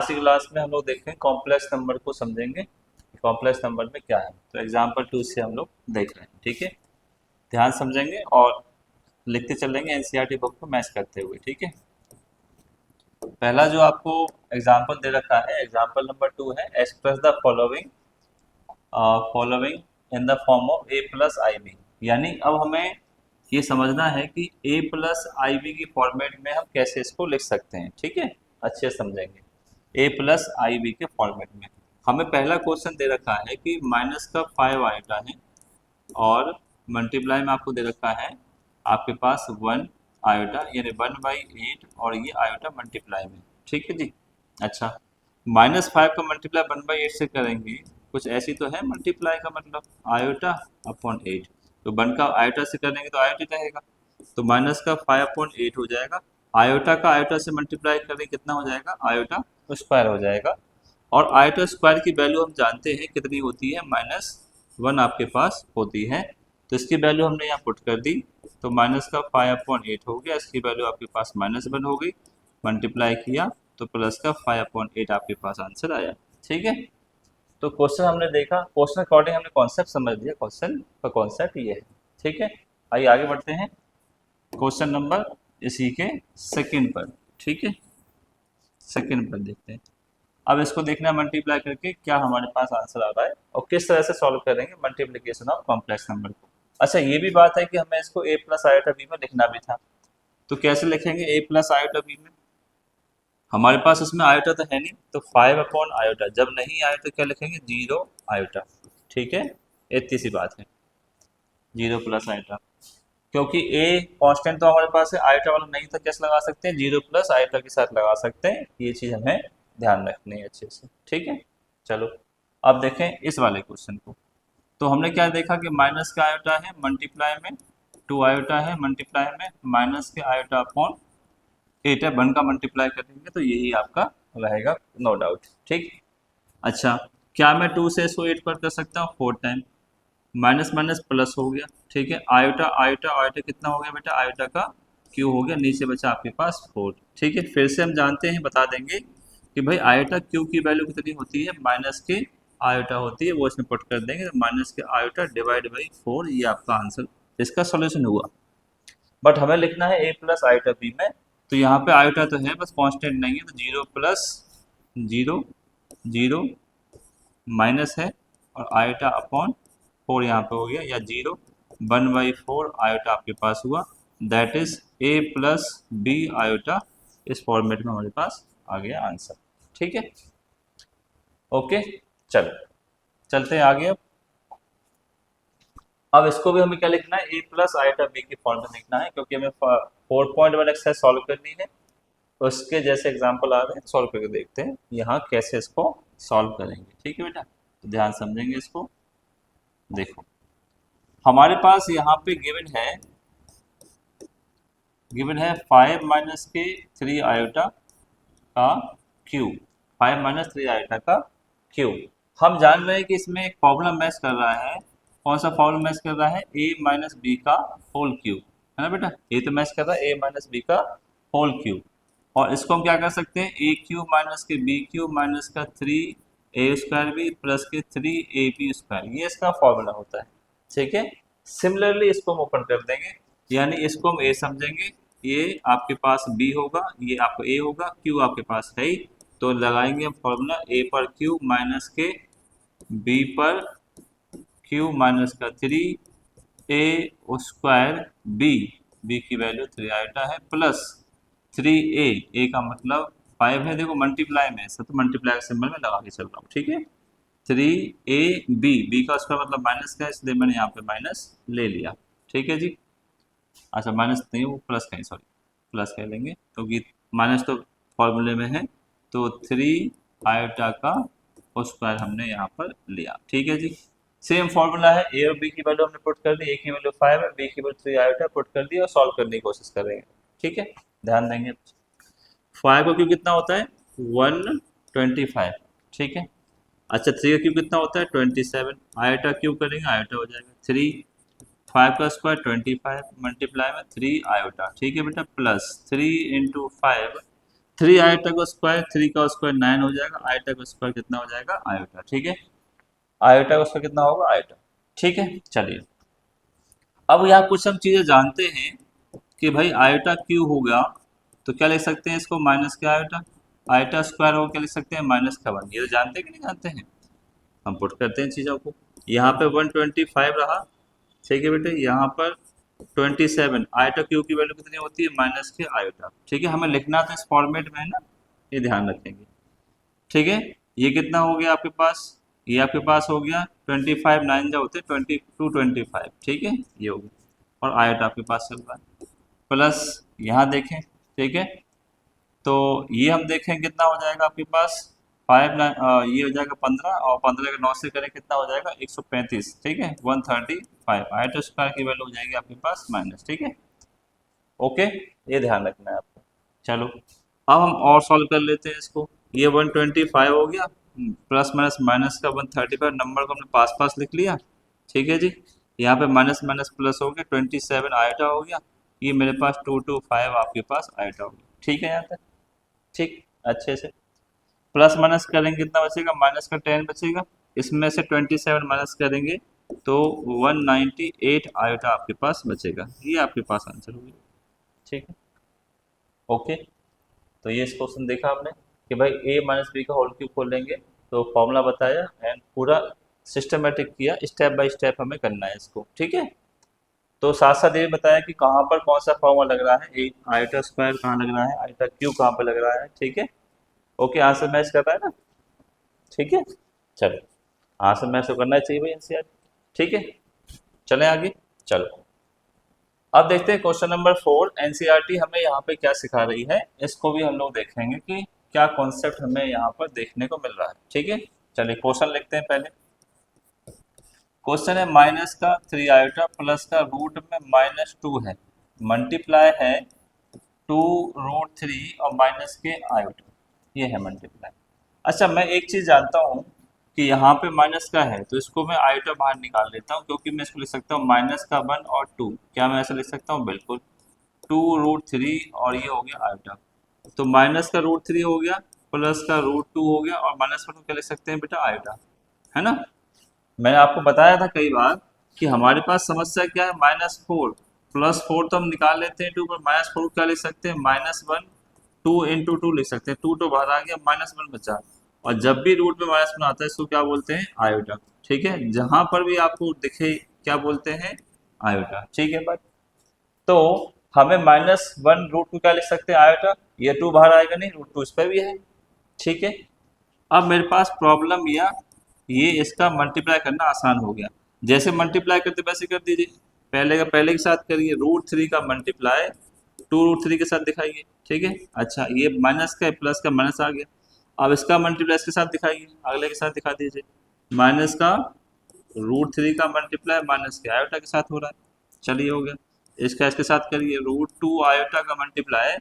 आज की क्लास में हम लोग देखें कॉम्प्लेक्स नंबर को समझेंगे। कॉम्प्लेक्स नंबर में क्या है, तो एग्जाम्पल 2 से हम लोग देख रहे हैं। ठीक है, ध्यान समझेंगे और लिखते चलेंगे एनसीईआरटी बुक को मैच करते हुए। ठीक है, पहला जो आपको एग्जाम्पल दे रखा है, एग्जाम्पल नंबर 2 है, express the following in the form of A plus I B. यानी अब हमें ये समझना है कि ए प्लस आई बी की फॉर्मेट में हम कैसे इसको लिख सकते हैं। ठीक है, अच्छे से समझेंगे। ए प्लस आई बी के फॉर्मेट में हमें पहला क्वेश्चन दे रखा है कि माइनस का 5 आइटा है और मल्टीप्लाई में आपको दे रखा है आपके पास 1 आयोटा, यानी 1/8, और ये आयोटा मल्टीप्लाई में। ठीक है जी। अच्छा, -5 का मल्टीप्लाई 1/8 से करेंगे, कुछ ऐसी तो है मल्टीप्लाई का मतलब आयोटा अपॉन 8, तो 1 का आयोटा से करेंगे तो आयोटा रहेगा, तो माइनस का 5/8 हो जाएगा। आयोटा का आयोटा से मल्टीप्लाई करें कितना हो जाएगा, आयोटा स्क्वायर हो जाएगा। और आयोटा स्क्वायर की वैल्यू हम जानते हैं कितनी होती है, -1 आपके पास होती है, तो इसकी वैल्यू हमने यहाँ पुट कर दी, तो माइनस का 5/8 हो गया, इसकी वैल्यू आपके पास -1 हो गई, मल्टीप्लाई किया तो प्लस का 5/8 आपके पास आंसर आया। ठीक है, तो क्वेश्चन हमने देखा, क्वेश्चन अकॉर्डिंग हमने कॉन्सेप्ट समझ लिया, क्वेश्चन का कॉन्सेप्ट ये है। ठीक है, आइए आगे बढ़ते हैं क्वेश्चन नंबर इसी के सेकंड पर। ठीक है, सेकंड पर देखते हैं। अब इसको देखना है मल्टीप्लाई करके क्या हमारे पास आंसर आ रहा है और किस तरह से सॉल्व करेंगे मल्टीप्लिकेशन ऑफ कॉम्प्लेक्स नंबर को। अच्छा, ये भी बात है कि हमें इसको ए प्लस आयोटा बी में लिखना भी था, तो कैसे लिखेंगे ए प्लस आयोटा बी में? हमारे पास उसमें आयोटा तो है नहीं, तो 5/आयोटा, जब नहीं आए तो क्या लिखेंगे, 0 आयोटा। ठीक है, इतनी सी बात है, 0 प्लस आयोटा, क्योंकि ए कांस्टेंट तो हमारे पास है, आयोटा वाला नहीं था, कैसे लगा सकते हैं, 0 प्लस आयोटा के साथ लगा सकते हैं। ये चीज़ हमें ध्यान रखनी है अच्छे से। ठीक है, चलो अब देखें इस वाले क्वेश्चन को। तो हमने क्या देखा कि माइनस का आयोटा है मल्टीप्लाई में, 2 आयोटा है मल्टीप्लाई में, माइनस के आयोटा अपॉन 8 है, 1 का मल्टीप्लाई करेंगे तो यही आपका रहेगा, नो डाउट। ठीक, अच्छा, क्या मैं 2 से इसको 8 पर कर सकता हूँ, 4 टाइम, माइनस माइनस प्लस हो गया। ठीक है, आयोटा आयोटा आयोटा कितना हो गया बेटा, आयोटा का क्यू हो गया, नीचे बचा आपके पास 4। ठीक है, फिर से हम जानते हैं, बता देंगे कि भाई आयोटा क्यू की वैल्यू कितनी होती है, माइनस के आयोटा होती है, वो इसमें पुट कर देंगे, तो माइनस के आयोटा डिवाइड बाई 4, ये आपका आंसर, इसका सोल्यूशन हुआ। बट हमें लिखना है ए प्लस आयोटा बी में, तो यहाँ पे आयोटा तो है बस कांस्टेंट नहीं है, तो 0 प्लस 0 0 माइनस है और आयोटा अपॉन 4 यहाँ पे हो गया, या 0 1/4 आयोटा आपके पास हुआ, that is A plus B iota. इस फॉर्मेट में हमारे पास आ गया आंसर। ठीक है, ओके, चलो चलते हैं आगे। अब इसको भी हमें क्या लिखना है, ए प्लस आयोटा बी की फॉर्म में लिखना है, क्योंकि हमें 4.1 एक्सरसाइज सॉल्व करनी है, तो उसके जैसे एग्जाम्पल आ रहे हैं, सॉल्व करके देखते हैं यहाँ कैसे इसको सॉल्व करेंगे। ठीक है बेटा, तो ध्यान समझेंगे इसको। देखो, हमारे पास यहाँ पे गिवन है 5 माइनस के 3 आयोटा का क्यूब, 5 माइनस 3 आयोटा का क्यूब। हम जान रहे हैं कि इसमें एक प्रॉब्लम मैच कर रहा है, कौन सा प्रॉब्लम मैच कर रहा है, ए माइनस बी का होल क्यूब, है ना बेटा, ये तो मैच कर रहा है ए माइनस बी का होल क्यूब। और इसको हम क्या कर सकते हैं, ए क्यूब माइनस के बी क्यूब माइनस का 3 a² बी प्लस के 3ab², ये इसका फॉर्मूला होता है। ठीक है, सिमिलरली इसको हम ओपन कर देंगे, यानी इसको हम ए समझेंगे, ये आपके पास बी होगा, ये आपका ए होगा, क्यू आपके पास है ही, तो लगाएंगे हम फॉर्मूला ए पर क्यू माइनस के बी पर क्यू माइनस का 3a² बी, बी की वैल्यू 3 आयोटा है, प्लस 3a का मतलब 5 है, देखो मल्टीप्लाई में सब, तो मल्टीप्लाई का सिंबल में लगा के चल रहा हूँ। ठीक है, 3ab, बी का स्क्वायर मतलब माइनस का, इसलिए मैंने यहाँ पे माइनस ले लिया। ठीक है जी, अच्छा माइनस नहीं, वो प्लस का ही, सॉरी प्लस कह लेंगे क्योंकि माइनस तो फॉर्मूले में है, तो 3 आयोटा का स्क्वायर हमने यहाँ पर लिया। ठीक है जी, सेम फॉर्मूला है, ए और बी की वैल्यू हमने पुट कर दी, ए की वैल्यू 5 है, बी की वैल्यू 3 आयोटा पुट कर दी और सॉल्व करने की कोशिश करेंगे। ठीक है, ध्यान देंगे। 5 का क्यूब कितना होता है, 125। ठीक है, अच्छा 3 का क्यूब कितना होता है, 27, आयोटा क्यूब करेंगे आयोटा हो जाएगा 3, 5 का स्क्वायर 25 मल्टीप्लाई में 3 आयोटा। ठीक है बेटा, प्लस 3 इंटू 5, 3 आयोटा का स्क्वायर, 3 का स्क्वायर 9 हो जाएगा, आयोटा का स्क्वायर कितना हो जाएगा आयोटा, ठीक है। आयोटा का स्क्वायर कितना होगा आयोटा, ठीक है। चलिए अब यहाँ कुछ हम चीजें जानते हैं कि भाई आयोटा क्यू हो गया तो क्या लिख सकते हैं इसको, माइनस के आयोटा, आयोटा स्क्वायर हो क्या लिख सकते हैं माइनस का 1। ये तो जानते हैं कि नहीं जानते हैं, हम पुट करते हैं चीज़ों को। यहाँ पे 125 रहा, ठीक है बेटे, यहाँ पर 27, आयोटा क्यू की वैल्यू कितनी होती है माइनस के आयोटा, ठीक है। हमें लिखना तो इस फॉर्मेट में है ना, ये ध्यान रखेंगे, ठीक है। ये कितना हो गया आपके पास, ये आपके पास हो गया 25, 9 जो होते 22, 25, ठीक है, ये हो गया। और आयोटा आपके पास चल रहा है प्लस, यहाँ देखें, ठीक है। तो ये हम देखें कितना हो जाएगा आपके पास 5, ये हो जाएगा 15, और 15 का 9 से करें कितना हो जाएगा 135, ठीक है, 135 आयोटा स्क्वायर की वैल्यू हो जाएगी आपके पास माइनस, ठीक है। ओके, ये ध्यान रखना है आपको। चलो अब हम और सॉल्व कर लेते हैं इसको। ये 125 हो गया, प्लस माइनस माइनस का 135, नंबर को हमने पास पास लिख लिया, ठीक है जी। यहाँ पे माइनस माइनस प्लस हो गया, 27 आयोटा हो गया, ये मेरे पास 225 आपके पास आयोटा हो गया, ठीक है यहाँ तक, ठीक अच्छे से। प्लस माइनस करेंगे कितना बचेगा, माइनस का 10 बचेगा, इसमें से 27 माइनस करेंगे तो 198 आयोटा आपके पास बचेगा, ये आपके पास आंसर होगी, ठीक है। ओके, तो ये इस क्वेश्चन देखा हमने कि भाई a माइनस बी का होल क्यूब खोलेंगे तो फॉर्मूला बताया एंड पूरा सिस्टमेटिक किया, स्टेप बाय स्टेप हमें करना है इसको, ठीक है। तो साथ साथ ये बताया कि कहाँ पर कौन सा फॉर्मूला लग रहा है, एक आयोटा स्क्वायर कहाँ लग रहा है, आयोटा क्यूब कहाँ पर लग रहा है, ठीक है। ओके, आंसर मैच कर रहा है ना, ठीक है। चलो आंसर मैच तो करना चाहिए भाई एनसीआर, ठीक है। चलें आगे, चलो अब देखते हैं क्वेश्चन नंबर 4। एनसीईआरटी हमें यहाँ पे क्या सिखा रही है, इसको भी हम लोग देखेंगे कि क्या कॉन्सेप्ट हमें यहाँ पर देखने को मिल रहा है, ठीक है। चलिए क्वेश्चन लिखते हैं पहले। क्वेश्चन है माइनस का 3 आयोटा प्लस का रूट में -2 है, मल्टीप्लाई है 2√3 और माइनस के आयोटा, ये है मल्टीप्लाई। अच्छा मैं एक चीज़ जानता हूँ कि यहाँ पे माइनस का है तो इसको मैं आयोटा बाहर निकाल लेता हूँ, क्योंकि मैं इसको लिख सकता हूँ माइनस का 1 और 2, क्या मैं ऐसा लिख सकता हूँ, बिल्कुल 2√3 और ये हो गया आयोटा। तो माइनस का √3 हो गया, प्लस का √2 हो गया, और माइनस का 2 क्या लिख सकते हैं बेटा आयोटा, है ना। मैंने आपको बताया था कई बार कि हमारे पास समस्या क्या है, -4 +4 तो हम निकाल लेते हैं 2 पर, -4 क्या लिख सकते हैं -1, 2 × 2 लिख सकते हैं, 2 तो बाहर आ गया, -1 बचा। और जब भी रूट में -1 आता है इसको क्या बोलते हैं आयोटा, ठीक है। जहां पर भी आपको दिखे क्या बोलते हैं आयोटा, ठीक है बात। तो हमें -1 √2 क्या लिख सकते हैं आयोटा, ये 2 बाहर आएगा नहीं, √2 इस पर भी है, ठीक है। अब मेरे पास प्रॉब्लम ये इसका मल्टीप्लाई करना आसान हो गया, जैसे मल्टीप्लाई करते वैसे कर दीजिए, पहले का पहले के साथ करिए, √3 का मल्टीप्लाई 2√3 के साथ दिखाइए, ठीक है। अच्छा ये माइनस का प्लस का माइनस आ गया, अब इसका मल्टीप्लाई इसके साथ दिखाइए, अगले के साथ दिखा दीजिए, माइनस का √3 का मल्टीप्लाई माइनस के आयोटा के साथ हो रहा है, चलिए हो गया। इसका इसके साथ करिए, √2 आयोटा का मल्टीप्लाई,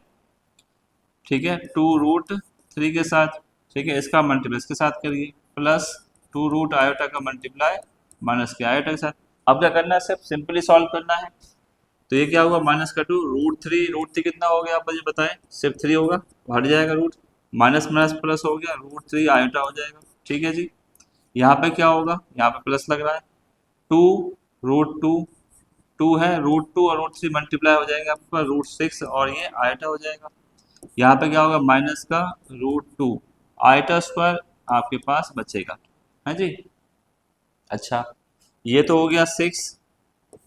ठीक है, 2√3 के साथ, ठीक है, इसका मल्टीप्लाई इसके साथ करिए, प्लस 2 √आयोटा का मल्टीप्लाई माइनस के आयोटा के साथ। अब क्या करना है, सिर्फ सिंपली सॉल्व करना है। तो ये क्या होगा, -2 √3 कितना हो गया आप मुझे बताएं, सिर्फ 3 होगा, हट जाएगा रूट, माइनस माइनस प्लस हो गया, √3 आयोटा हो जाएगा, ठीक है जी। यहाँ पे क्या होगा, यहाँ पे प्लस लग रहा है, 2 √2, 2 है, √2 और √3 मल्टीप्लाई हो जाएंगे आपके पास √6 और ये आयोटा हो जाएगा। यहाँ पे क्या होगा, माइनस का √2 आयोटा स्क्वायर आपके पास बचेगा, है जी। अच्छा ये तो हो गया 6,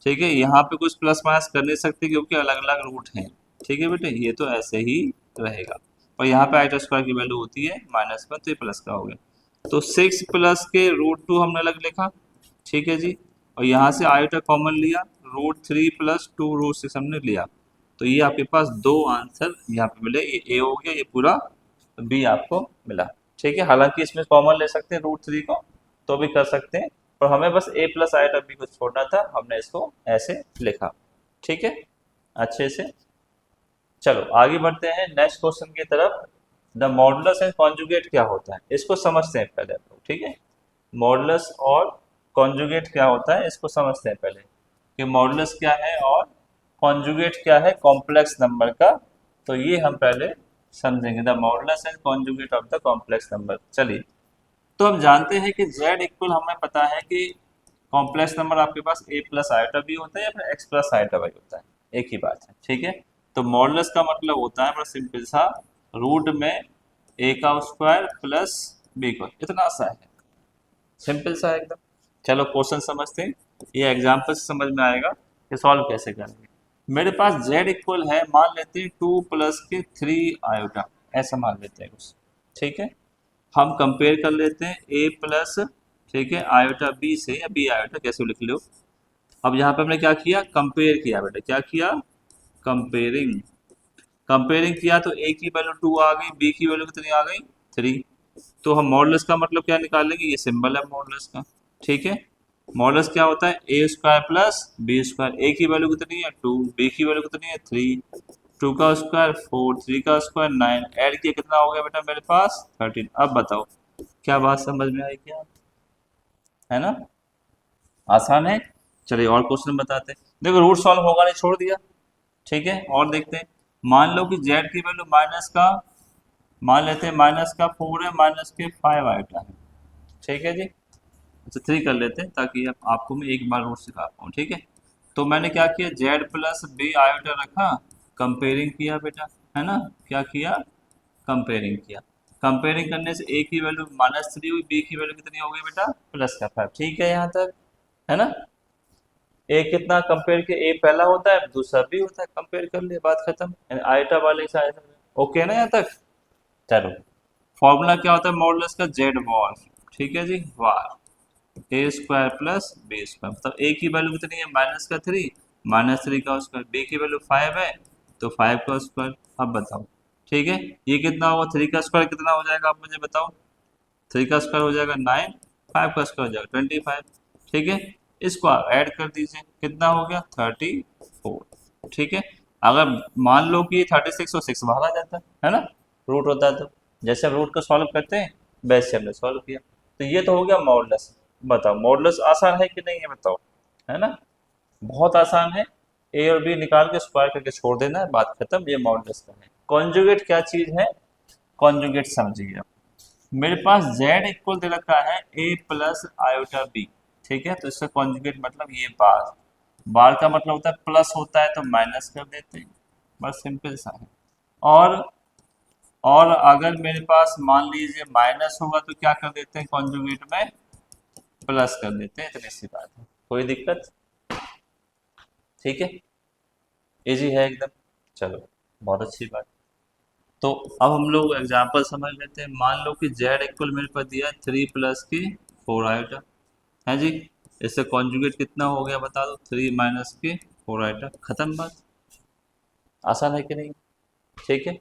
ठीक है, यहाँ पे कुछ प्लस माइनस कर नहीं सकते क्योंकि अलग अलग रूट हैं, ठीक है बेटे, ये तो ऐसे ही रहेगा। और यहाँ पे आयोटा स्क्वायर की वैल्यू होती है -1, तो ये प्लस का हो गया, तो 6 प्लस के √2 हमने अलग लिखा, ठीक है जी। और यहाँ से आयोटा कॉमन लिया, √3 प्लस 2 √6 हमने लिया, तो ये आपके पास दो आंसर यहाँ पे मिले, ये ए हो गया, ये पूरा बी आपको मिला, ठीक है। हालांकि इसमें कॉमन ले सकते हैं √3 को, तो भी कर सकते हैं, और हमें बस a प्लस आयोटा बी को छोड़ना था, हमने इसको ऐसे लिखा, ठीक है, अच्छे से। चलो आगे बढ़ते हैं नेक्स्ट क्वेश्चन की तरफ। द मॉडुलस एंड कॉन्जुगेट क्या होता है, इसको समझते हैं पहले हम लोग, ठीक है। मॉडुलस और कॉन्जुगेट क्या होता है इसको समझते हैं पहले, कि मॉडुलस क्या है और कॉन्जुगेट क्या है कॉम्प्लेक्स नंबर का, तो ये हम पहले समझेंगे, the modulus and conjugate of the complex number. चलिए, तो हम जानते हैं कि z इक्वल, हमें पता है कि कॉम्प्लेक्स नंबर आपके पास a प्लस आयोटा बी होता है या फिर x प्लस आयोटा वाई होता है, एक ही बात है, ठीक है। तो मॉडुलस का मतलब होता है बड़ा सिंपल सा, रूट में a का स्क्वायर प्लस b का, इतना सा है, सिंपल सा है एकदम। चलो क्वेश्चन समझते हैं, ये एग्जाम्पल से समझ में आएगा कि सॉल्व कैसे करेंगे। मेरे पास z इक्वल है, मान लेते हैं 2 प्लस के 3 आयोटा, ऐसा मान लेते हैं कुछ, ठीक है। हम कंपेयर कर लेते हैं a प्लस, ठीक है, आयोटा b से, या b आयोटा कैसे लिख लो। अब यहाँ पे हमने क्या किया, कंपेयर किया बेटा, क्या किया, कंपेयरिंग। कंपेयरिंग किया तो a की वैल्यू 2 आ गई, b की वैल्यू कितनी आ गई, 3। तो हम मॉडुलस का मतलब क्या निकालेंगे, ये सिंबल है मॉडुलस का, ठीक है। मॉडुलस क्या होता है, ए स्क्वायर प्लस बी स्क्वायर, ए की वैल्यू कितनी है 2, बी की वैल्यू कितनी है 3, 2 का स्क्वायर 4, 3 का स्क्वायर 9, ऐड किया कितना हो गया बेटा मेरे पास 13। अब बताओ क्या बात समझ में आई क्या, है ना, आसान है। चलिए और क्वेश्चन बताते हैं, देखो रूट सॉल्व होगा नहीं, छोड़ दिया, ठीक है। और देखते हैं, मान लो कि z की वैल्यू माइनस का, मान लेते हैं माइनस का 4 है, माइनस के 5 आयोटा है, ठीक है जी। अच्छा 3 कर लेते हैं ताकि आपको मैं एक बार रूट सिखा पाऊँ, ठीक है। तो मैंने क्या किया, z प्लस बी आयोटा रखा, कंपेयरिंग किया बेटा, है ना, क्या किया, कंपेयरिंग किया। कंपेयरिंग करने से a की वैल्यू -3 हुई, b की वैल्यू कितनी हो गई बेटा, प्लस का 5, ठीक है यहाँ तक, है ना। ए कितना कंपेयर के, ए पहला होता है दूसरा बी होता है, कंपेयर कर लिए, बात खत्म, यानी आयोटा वाले से आयोटा, ओके ना यहाँ तक। चलो, फॉर्मूला क्या होता है मॉडुलस का, जेड वॉर, ठीक है जी, वार ए स्क्वायर प्लस बी स्क्वायर, मतलब ए की वैल्यू कितनी है -3, -3 का स्क्वायर, बी की वैल्यू 5 है तो 5 का स्क्वायर। अब बताओ, ठीक है, ये कितना होगा, 3 का स्क्वायर कितना हो जाएगा, आप मुझे बताओ, 3 का स्क्वायर हो जाएगा 9, 5 का स्क्वायर हो जाएगा 25, ठीक है। इसको आप ऐड कर दीजिए, कितना हो गया 34, ठीक है। अगर मान लो कि 36 और 6 बाहर आ जाता है ना, रूट होता है तो, जैसे हम रूट को सॉल्व करते हैं वैसे हमने सॉल्व किया। तो ये तो हो गया मॉडुलस। बताओ मॉडुलस आसान है कि नहीं है, बताओ, है ना, बहुत आसान है। ए और बी निकाल के स्क्वायर करके छोड़ देना है, बात खत्म, ये मॉडुलस का है। कॉन्जुगेट क्या चीज है, कॉन्जुगेट समझिए आप। मेरे पास z इक्वल दे रखा है a प्लस आयोटा b, ठीक है। तो इसका कॉन्जुगेट मतलब ये बार, बार का मतलब होता है प्लस होता है तो माइनस कर देते हैं, बस सिंपल सा है। और और अगर मेरे पास मान लीजिए माइनस होगा तो क्या कर देते हैं, कॉन्जुगेट में प्लस कर देते हैं, इतनी सी बात है, कोई दिक्कत, ठीक है, इजी है एकदम। चलो बहुत अच्छी बात। तो अब हम लोग एग्जाम्पल समझ लेते हैं। मान लो कि z इक्वल मेरे पास दिया है 3 प्लस की 4 आयोटा, है जी। इससे कॉन्जुगेट कितना हो गया बता दो, 3 माइनस के 4 आयोटा, खत्म बात, आसान है कि नहीं, ठीक है।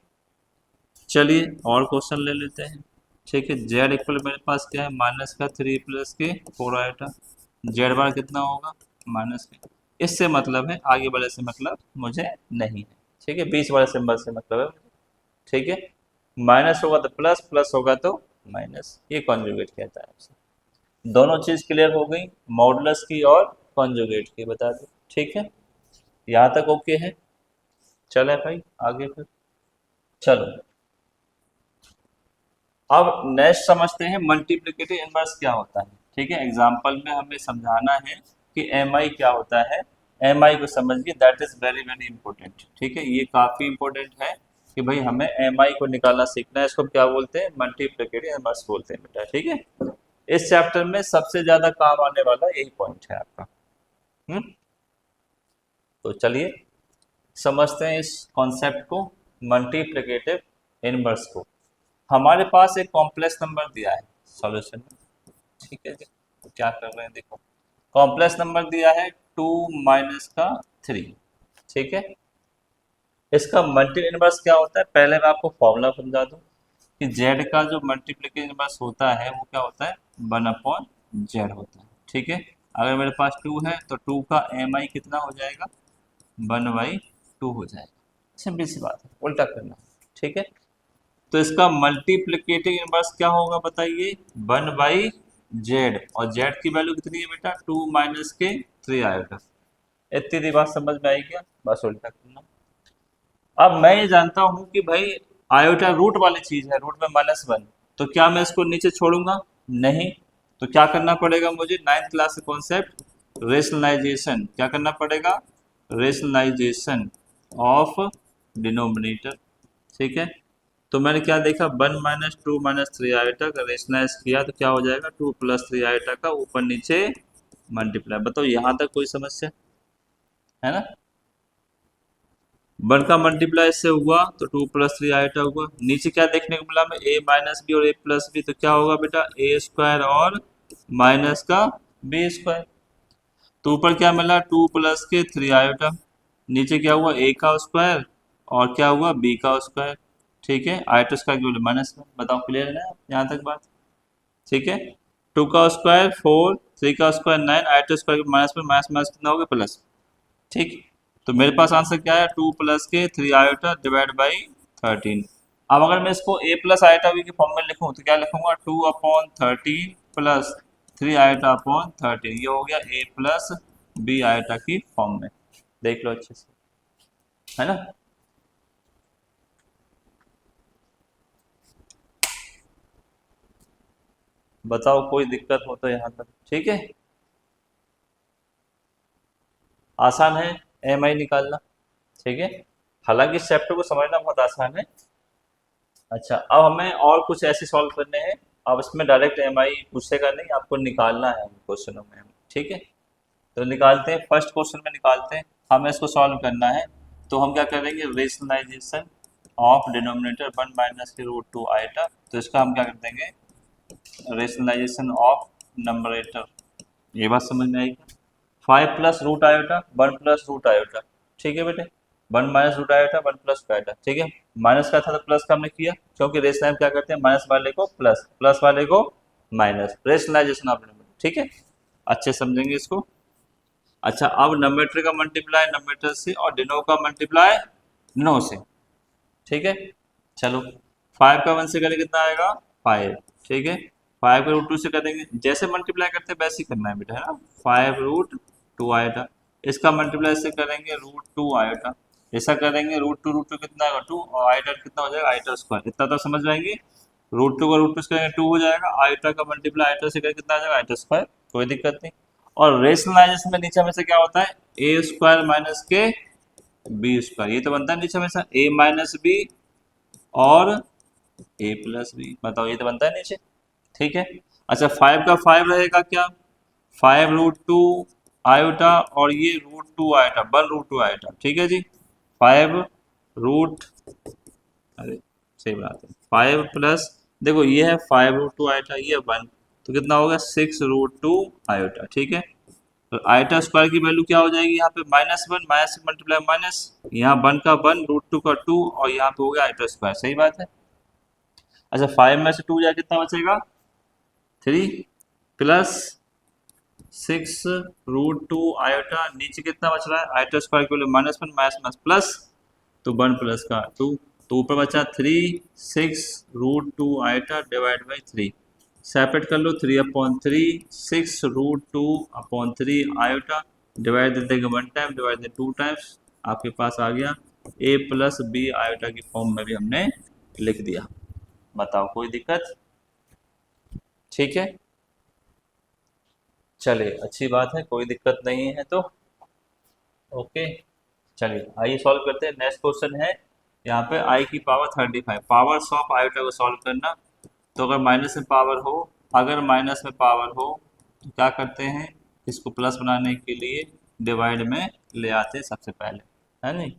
चलिए और क्वेश्चन ले लेते हैं, ठीक है। z इक्वल मेरे पास क्या है, माइनस का 3 प्लस के 4 आयोटा, जेड बार कितना होगा माइनस के, इससे मतलब है, आगे वाले से मतलब मुझे नहीं है, ठीक है, बीच वाले सिंबल से मतलब है, ठीक है। माइनस होगा तो प्लस, प्लस होगा तो माइनस, ये कॉन्जुगेट कहता है आपसे। दोनों चीज क्लियर हो गई, मॉडुलस की और कॉन्जुगेट की, बता दो, ठीक है, यहाँ तक ओके है। चले भाई आगे फिर, चलो अब नेक्स्ट समझते हैं मल्टीप्लिकेटिव इनवर्स क्या होता है, ठीक है। एग्जाम्पल में हमें समझाना है कि एम आई क्या होता है, एम आई को समझिए, that is very very important, ठीक है, ये काफी इंपॉर्टेंट है कि भाई हमें एम आई को निकालना सीखना है, इसको क्या बोलते हैं, मल्टीप्लिकेटिव इनवर्स बोलते हैं बेटा, ठीक है। इस चैप्टर में सबसे ज्यादा काम आने वाला यही पॉइंट है आपका। हम्म, तो चलिए समझते हैं इस कॉन्सेप्ट को, मल्टीप्लिकेटिव इनवर्स को। हमारे पास एक कॉम्प्लेक्स नंबर दिया है सॉल्यूशन में, ठीक है जी। तो क्या कर रहे हैं देखो, कॉम्प्लेक्स नंबर दिया है 2 माइनस का 3, ठीक है। इसका मल्टी इनवर्स क्या होता है, पहले मैं आपको फॉर्मूला समझा दूं कि z का जो मल्टीप्लिकेशन इनवर्स होता है वो क्या होता है, 1/z होता है, ठीक है। अगर मेरे पास 2 है तो 2 का एम आई कितना हो जाएगा, 1/2 हो जाएगा, सिंपल सी बात है, उल्टा करना, ठीक है। तो इसका मल्टीप्लिकेटिव इनवर्स क्या होगा बताइए, 1/z, और z की वैल्यू कितनी है बेटा, 2 माइनस के 3 आएगा। इतनी बात समझ में आई क्या, बस उल्टा करना। अब मैं ये जानता हूं कि भाई आयोटा रूट वाली चीज है, रूट में -1, तो क्या मैं इसको नीचे छोड़ूंगा? नहीं। तो क्या करना पड़ेगा मुझे? नाइन्थ क्लास का कॉन्सेप्ट, रेशनलाइजेशन। क्या करना पड़ेगा? Rationalisation of denominator. ठीक है, तो मैंने क्या देखा, 1 - 2 - 3 आयोटा का रेशनलाइज किया तो क्या हो जाएगा? 2 + 3 आयोटा का ऊपर नीचे मल्टीप्लाई। बताओ यहाँ तक कोई समस्या है ना? 1 का मल्टीप्लाई इससे हुआ तो 2 + 3 आयोटा हुआ। नीचे क्या देखने को मिला हमें? a - b और a + b, तो क्या होगा बेटा? a² और माइनस का b²। तो ऊपर क्या मिला? 2 + 3 आयोटा। नीचे क्या हुआ? a का स्क्वायर और क्या हुआ? b का स्क्वायर। ठीक है, आयोटा स्क्वायर की वैल्यू -1। बताओ क्लियर है ना यहाँ तक बात? ठीक है, 2 का स्क्वायर 4, 3 का स्क्वायर 9, आयोटा स्क्वायर माइनस में माइनस माइनस कितना हो गया? प्लस। ठीक, तो मेरे पास आंसर क्या है? 2 + 3 आयोटा डिवाइड बाई 13। अब अगर मैं इसको a + आयोटा b के फॉर्म में लिखूं तो क्या लिखूंगा? 2/13 + 3 आयोटा अपॉन 13। ये हो गया a + b आयोटा की फॉर्म में। देख लो अच्छे से, है ना? बताओ कोई दिक्कत हो तो यहाँ तक। ठीक है, आसान है एम आई निकालना। ठीक है, हालांकि इस चैप्टर को समझना बहुत आसान है। अच्छा, अब हमें और कुछ ऐसे सॉल्व करने हैं। अब इसमें डायरेक्ट एम आई पूछेगा नहीं, आपको निकालना है क्वेश्चनों में। ठीक है, तो निकालते हैं, फर्स्ट क्वेश्चन में निकालते हैं। हमें इसको सॉल्व करना है, तो हम क्या करेंगे? Rationalisation of denominator 1 - √2 iota. तो इसका हम क्या कर देंगे? Rationalisation of numerator. ये बात समझ में आएगी? 5 + √i, 1 + √i। ठीक है बेटे, 1 - √i, 1 + ठीक है। माइनस का था तो प्लस का हमने किया, क्योंकि रेशनल हम क्या करते हैं? माइनस वाले को प्लस, प्लस वाले को माइनस। Rationalisation of number. ठीक है, अच्छे समझेंगे इसको। अच्छा, अब नंबरेटर का मल्टीप्लाई नंबरेटर से और डिनो का मल्टीप्लाई नो से। ठीक है, चलो 5 का 1 से करें कितना आएगा? 5। ठीक है, 5 का √2 से करेंगे, जैसे मल्टीप्लाई करते हैं वैसे ही करना है बेटा, है ना? 5 √2 आएगा। इसका मल्टीप्लाई से करेंगे √2 आएगा। ऐसा करेंगे √2 कितना आएगा? 2, और आइटा कितना हो जाएगा? Iota square. इतना तो समझ जाएंगे। √2 का √2 से करेंगे 2 हो जाएगा। आइटा का मल्टीप्लाई आइटा से करेंगे कितना आ जाएगा? Iota square. कोई दिक्कत नहीं। और रेशनलाइजेशन में नीचे में से क्या होता है? a² - के b²। ये तो बनता है नीचे हमेशा a - b और a + b। बताओ, ये तो बनता है नीचे। ठीक है, अच्छा 5 का 5 रहेगा क्या? 5 √2 आयोटा और ये √2 आयोटा, 1 √2 आयोटा। ठीक है जी, 5 रूट, अरे सही बात है, 5 प्लस, देखो ये है 5 √2 आयोटा, ये 1, तो कितना होगा? 6 √2 आयोटा। ठीक है, तो आयोटा स्क्वायर की वैल्यू क्या हो जाएगी यहाँ पे? -1, माइनस से मल्टीप्लाई माइनस, यहाँ 1 का 1, √2 का 2, और यहाँ पे हो गया आयोटा स्क्वायर। सही बात है। अच्छा, 5 में से 2 जाए कितना बचेगा? 3 प्लस 6 √2 आयोटा, नीचे कितना बच रहा है? आयोटा स्क्वायर के लिए -1 माइनस माइनस प्लस, तो 1 प्लस का 2, तो ऊपर बचा 3, 6 √2 आयोटा डिवाइड बाई 3। सेपरेट कर लो, 3/3, 6 √2/3 आयोटा डिवाइड दे देंगे 1 टाइम, डिवाइड दे 2 टाइम्स, आपके पास आ गया a + b आयोटा की फॉर्म में भी हमने लिख दिया। बताओ कोई दिक्कत? ठीक है, चलिए अच्छी बात है, कोई दिक्कत नहीं है तो ओके। चलिए आइए सॉल्व करते हैं। नेक्स्ट क्वेश्चन है यहाँ पे i की पावर 35, पावर्स ऑफ आयोटा को सॉल्व करना। तो अगर माइनस में पावर हो, अगर माइनस में पावर हो तो क्या करते हैं? इसको प्लस बनाने के लिए डिवाइड में ले आते हैं सबसे पहले, है नहीं?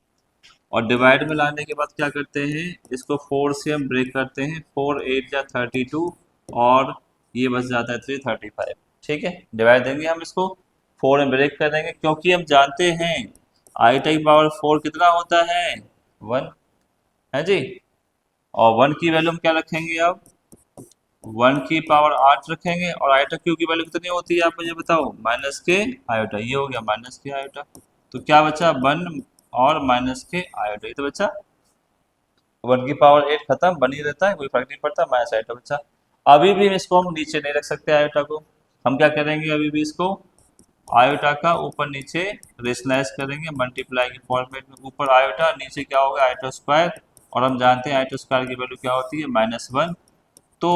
और डिवाइड में लाने के बाद क्या करते हैं? इसको 4 से हम ब्रेक करते हैं, 4 8 या 32, और ये बच जाता है 335। ठीक है, डिवाइड देंगे हम इसको, 4 में ब्रेक कर देंगे, क्योंकि हम जानते हैं आईटा की पावर 4 कितना होता है? 1, है जी। और 1 की वैल्यू हम क्या रखेंगे? अब 1 की पावर 8 रखेंगे, और आयोटा क्यू की वैल्यू कितनी होती है? आप मुझे बताओ। माइनस के आयोटा, ये हो गया माइनस के आयोटा। तो क्या बचा? 1 और माइनस के आयोटा, ये तो बचा। 1 की पावर 8 खत्म, बनी रहता है, कोई फर्क नहीं पड़ता, माइनस आयोटा बचा। अभी भी इसको हम नीचे नहीं रख सकते आयोटा को। हम क्या करेंगे? अभी भी इसको आयोटा का ऊपर नीचे रेशनलाइज करेंगे मल्टीप्लाई के फॉर्मेट में। ऊपर आयोटा, नीचे क्या होगा? आयोटा स्क्वायर, और हम जानते हैं आयटा स्क्वायर की वैल्यू क्या होती है -1। तो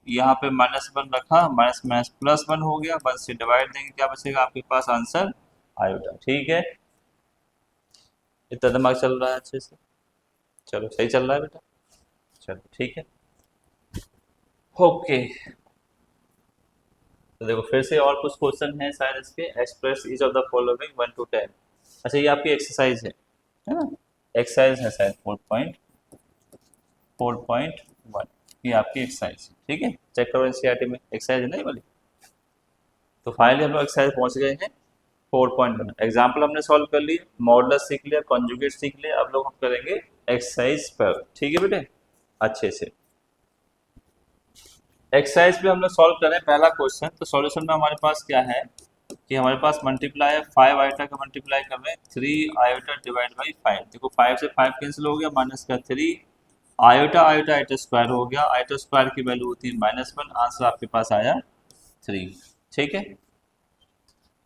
यहाँ पे -1 रखा, माइनस माइनस +1 हो गया, 1 से डिवाइड देंगे, क्या बचेगा आपके पास आंसर आयोटा। ठीक है, इतना दिमाग चल रहा है अच्छे से? चलो सही चल रहा है बेटा, चलो ठीक है। ओके, तो देखो फिर से और कुछ क्वेश्चन है शायद इसके। Express each of the following 1 to 10। अच्छा ये आपकी एक्सरसाइज है ना? एक्सरसाइज है शायद 4.1, ये आपकी एक्सरसाइज है। ठीक है, चेक करो एनसीईआरटी में एक्सरसाइज है ना ये वाली। तो फाइनली हम लोग एक्सरसाइज पहुंच गए हैं 4.1। एग्जाम्पल हमने सॉल्व कर लिए, मॉडुलस सीख लिया, कॉन्जुगेट सीख लिया, अब लोग हम करेंगे एक्सरसाइज पर। ठीक है बेटे, अच्छे से एक्सरसाइज पे हम लोग सॉल्व करें पहला क्वेश्चन। तो सॉल्यूशन में हमारे पास क्या है कि हमारे पास मल्टीप्लाई है, 5 आयोटा का मल्टीप्लाई कर रहे हैं 3 आयोटा डिवाइड बाई 5। देखो 5 से 5 कैंसिल हो गया, माइनस का 3 आयोटा आयोटा आयोटा स्क्वायर हो गया, आयोटा स्क्वायर की वैल्यू होती है -1, आंसर आपके पास आया 3। ठीक है,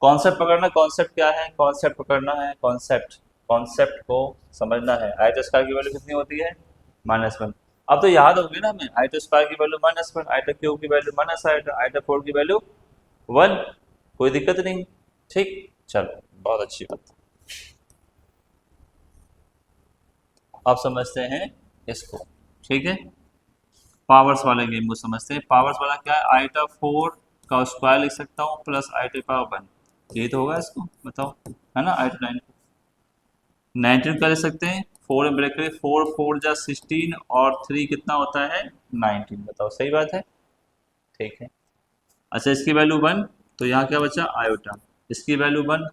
कॉन्सेप्ट पकड़ना। कॉन्सेप्ट क्या है? कॉन्सेप्ट पकड़ना है, कॉन्सेप्ट, कॉन्सेप्ट को समझना है। आयटा स्क्वायर की वैल्यू कितनी होती है? -1। अब तो याद होगी ना हमें, आयटा स्क्वायर की वैल्यू -1, आयटा क्यूब की वैल्यू माइनस आयटा, आयटा 4 की वैल्यू 1। कोई दिक्कत नहीं, ठीक। चलो बहुत अच्छी बात। अब समझते हैं इसको। ठीक है, पावर्स वाले गेम को समझते हैं। पावर्स वाला क्या है? आयटा 4 का स्क्वायर लिख सकता हूँ प्लस आयटा पावर 1, ये तो होगा इसको, बताओ, है ना? आयटा 9 19 कर सकते हैं, 4 में ब्रेक करें, 4 4 जा 16 और 3 कितना होता है? 19। बताओ सही बात है, ठीक है। अच्छा इसकी वैल्यू 1, तो यहाँ क्या बचा? आयोटा। इसकी वैल्यू 1,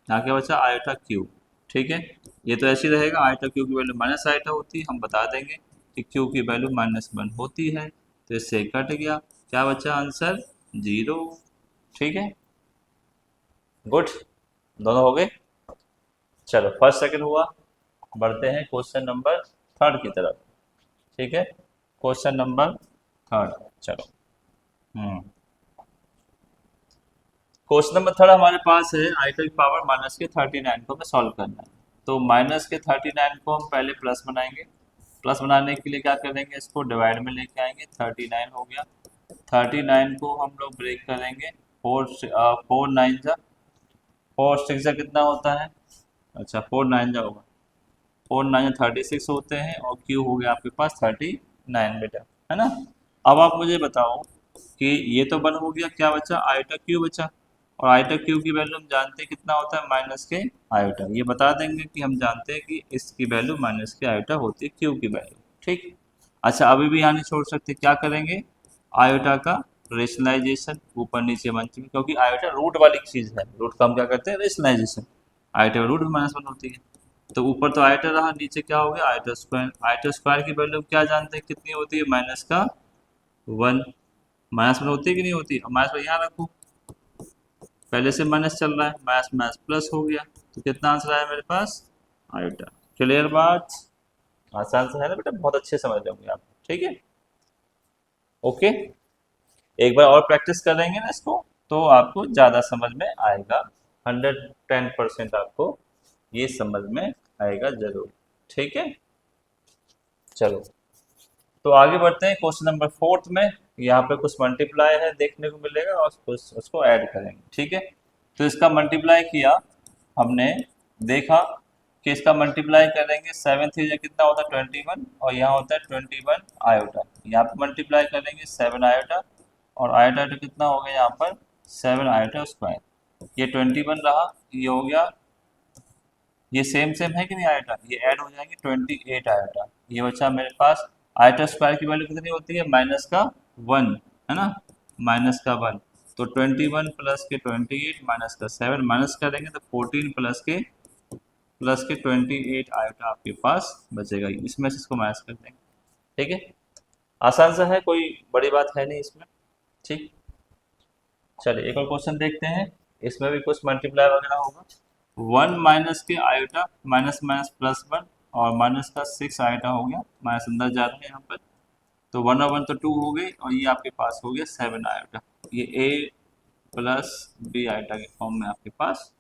यहाँ क्या बचा? Iota cube. ठीक है, ये तो ऐसे ही रहेगा, आयोटा क्यूब की वैल्यू माइनस आयोटा होती है, हम बता देंगे कि क्यूब की वैल्यू -1 होती है, तो इससे कट गया, क्या बचा आंसर? 0। ठीक है, गुड, दोनों हो गए। चलो फर्स्ट सेकंड हुआ, बढ़ते हैं क्वेश्चन नंबर 3 की तरफ। ठीक है, क्वेश्चन नंबर 3, चलो। हम्म क्वेश्चन नंबर 3 हमारे पास है आयटा की पावर -39 को हमें सॉल्व करना है। तो -39 को हम पहले प्लस बनाएंगे, प्लस बनाने के लिए क्या करेंगे? इसको डिवाइड में लेके आएंगे, 39 हो गया। 39 को हम लोग ब्रेक करेंगे, 4 9 जा, 4 6 जा कितना होता है? अच्छा 4 9 जा होगा, 4 9 36 होते हैं, और क्यू हो गया आपके पास 39 बेटा, है ना? अब आप मुझे बताओ कि ये तो 1 हो गया, क्या बचा? आयोटा क्यू बचा, और आयोटा क्यू की वैल्यू हम जानते हैं कितना होता है? माइनस के आयोटा। ये बता देंगे कि हम जानते हैं कि इसकी वैल्यू माइनस के आयोटा होती है, क्यू की वैल्यू। ठीक, अच्छा अभी भी यहाँ नहीं छोड़ सकते, क्या करेंगे? आयोटा का रेशनलाइजेशन, ऊपर नीचे मंच में, क्योंकि आयोटा रूट वाली चीज़ है, रूट का हम क्या करते हैं? रेशनलाइजेशन। आयोटा रूट में -1 होती है, तो ऊपर तो आयटा रहा, नीचे क्या हो गया? Eta square. आयटा स्क्वायर की वैल्यू क्या जानते हैं कितनी होती है? -1। -1 होती है कि नहीं होती? अब माइनस यहाँ रखो, पहले से माइनस चल रहा है, माइनस माइनस प्लस हो गया, तो कितना आंसर आया मेरे पास? आयटा। क्लियर बात? आसान सा है ना बेटा, बहुत अच्छे समझ लेंगे आप। ठीक है, ओके, एक बार और प्रैक्टिस करेंगे ना इसको, तो आपको ज़्यादा समझ में आएगा। 110% आपको ये समझ में आएगा जरूर। ठीक है, चलो तो आगे बढ़ते हैं क्वेश्चन नंबर 4 में। यहाँ पे कुछ मल्टीप्लाई है देखने को मिलेगा, और कुछ उसको ऐड करेंगे। ठीक है, तो इसका मल्टीप्लाई किया हमने, देखा कि इसका मल्टीप्लाई करेंगे 7 3 कितना होता है? 21, और यहाँ होता है 21 आयोटा। यहाँ पे मल्टीप्लाई करेंगे 7 आयोटा, और आयोटा आयोटा कितना हो गया यहाँ पर? 7 आयोटा स्क्वायर। ये 21 रहा, ये हो गया, ये सेम सेम है कि नहीं? आयोटा ये ऐड हो जाएंगे, 28 आयोटा। ये बचा मेरे पास, आयोटा स्क्वायर की वैल्यू कितनी होती है? माइनस का 1, है ना? माइनस का 1, तो 21 प्लस के 28 माइनस का 7, माइनस करेंगे तो 14 प्लस के 28 आयोटा आपके पास बचेगा। इसमें से इसको माइनस कर देंगे। ठीक है, आसान सा है, कोई बड़ी बात है नहीं इसमें। ठीक, चलिए एक और क्वेश्चन देखते हैं, इसमें भी कुछ मल्टीप्लाई वगैरह होगा। 1 माइनस के आयोटा, माइनस माइनस +1, और माइनस का 6 आयोटा हो गया, माइनस अंदर जा रहा है यहाँ पर, तो 1 और 1 तो 2 हो गई, और ये आपके पास हो गया 7 आयोटा। ये a प्लस बी आयोटा के फॉर्म में आपके पास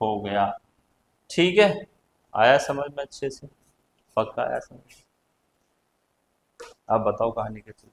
हो गया। ठीक है, आया समझ में अच्छे से? पक्का आया समझ? आप बताओ कहानी कैसी।